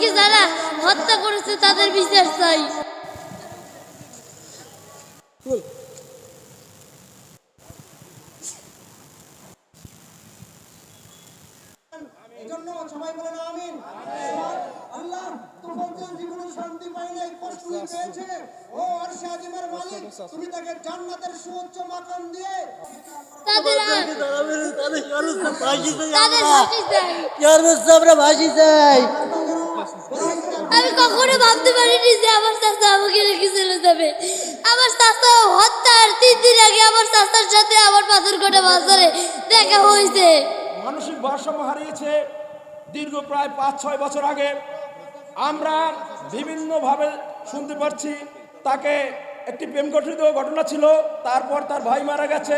তোফাজ্জলকে যারা হত্যা করেছে তাদের বিচার চাই। এজন্য সবাই বলেন আমিন। আল্লাহ তোফাজ্জল জীবনে শান্তি পায় নাই, কষ্ট পেয়েছে। ও আরশে আজিমের মালিক, তুমি তাকে জান্নাতের সুউচ্চ মাকাম দিয়ে তাদের ফাঁসি চাই। আমি কখনো ভাবতে পারিনি যে আমার চাচা আমাকে রেখে চলে যাবে। আমার চাচা হত্যার 3 দিন আগে আমার চাচার সাথে আমার পাথরঘাটা বাজারে দেখা হয়েছে। মানসিক ভারসাম্য হারিয়েছে দীর্ঘ প্রায় 5-6 বছর আগে। আমরা বিভিন্নভাবে শুনতে পাচ্ছি তাকে একটি প্রেম গঠিত ঘটনা ছিল, তারপর তার ভাই মারা গেছে,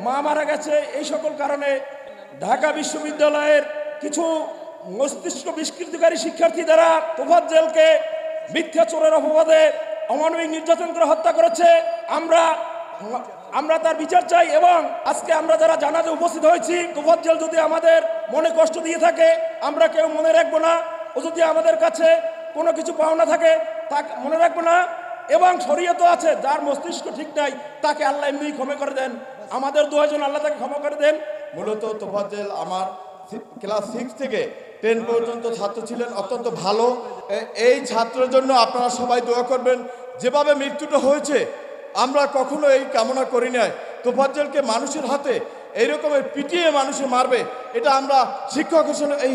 মা মারা গেছে। এই সকল কারণে ঢাকা বিশ্ববিদ্যালয়ের কিছু মস্তিষ্ক বিস্কৃতিকারী শিক্ষার্থী দ্বারা তোফাজ্জলকে মিথ্যা চোরের অপবাদে অমানবিক নির্যাতন করে হত্যা করেছে। আমরা তার বিচার চাই এবং আজকে আমরা যারা জানাজে উপস্থিত হয়েছি, তোফাজ্জল যদি আমাদের মনে কষ্ট দিয়ে থাকে আমরা কেউ মনে রাখবো না। ও যদি আমাদের কাছে কোনো কিছু পাওনা থাকে তাকে মনে রাখবো না। এবং শরীয়ত আছে, যার মস্তিষ্ক ঠিক নাই তাকে আল্লাহ এমনি ক্ষমা করে দেন। আমাদের দুজন আল্লাহ তাকে ক্ষমা করে দেন। মূলত তোফাজ্জল আমার ক্লাস 6 থেকে 10 পর্যন্ত ছাত্র ছিলেন, অত্যন্ত ভালো। এই ছাত্রের জন্য আপনারা সবাই দোয়া করবেন। যেভাবে মৃত্যুটা হয়েছে আমরা কখনো এই কামনা করি নাই। তোফাজ্জলকে মানুষের হাতে এইরকমের পিটিয়ে মানুষে মারবে, এটা আমরা শিক্ষক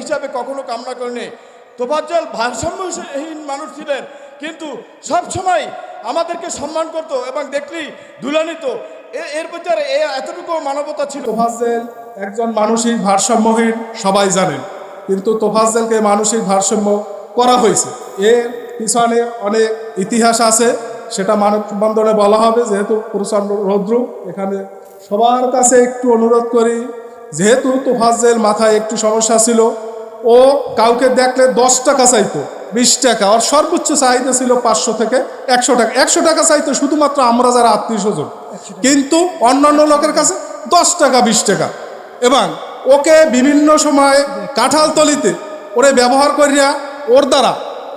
হিসাবে কখনো কামনা করিনি। তোফাজ্জল ভারসাম্যহীন মানুষ ছিলেন, কিন্তু সব সময় আমাদেরকে সম্মান করত এবং দেখলেই ধুলা নিত। এর ভিতরে এতটুকু মানবতা ছিল। তোফাজ্জল একজন মানসিক ভারসাম্যহীন সবাই জানেন, কিন্তু তোফাজ্জলকে মানসিক ভারসাম্য করা হয়েছে। এর পিছনে অনেক ইতিহাস আছে, সেটা মানববন্ধনে বলা হবে। যেহেতু প্রচণ্ড রৌদ্র, এখানে সবার কাছে একটু অনুরোধ করি, যেহেতু তোফাজ্জল মাথায় একটু সমস্যা ছিল, ও কাউকে দেখলে 10 টাকা চাইতো, 20 টাকা, আর সর্বোচ্চ চাহিদা ছিল 500 থেকে 100 টাকা। 100 টাকা চাইতো শুধুমাত্র আমরা যারা আত্মীয় স্বজন, কিন্তু অন্যান্য লোকের কাছে 10 টাকা 20 টাকা। এবং ওকে বিভিন্ন সময় কাঁঠালতলিতে ওরে ব্যবহার করিয়া ওর দ্বারা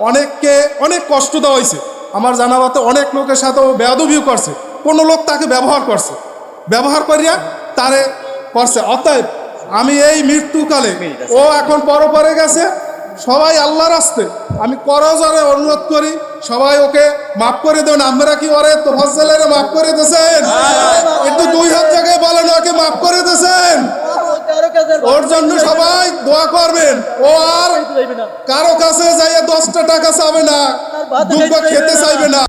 অনেককে অনেক কষ্ট দেওয়া হয়েছে। আমার জানা মতে অনেক লোকের সাথে ও বেয়াদবিও করছে। কোনো লোক তাকে ব্যবহার করিয়া তারে করছে। অতএব আমি এই মৃত্যুকালে, ও এখন পরে গেছে, সবাই আল্লাহর রাস্তে আমি করজোরে অনুরোধ করি, সবাই ওকে মাফ করে দেন। আমরা কি ওরে তোফাজ্জলের মাফ করে দিয়েছেন? একটু 2 হাত জায়গায় বলেন ওকে মাফ করে দিয়েছেন। ওর জন্য সবাই দোয়া করবেন। ও আর কারো কাছে যাইয়া 10টা টাকা চাবে না, দুধ খেতে চাইবে না।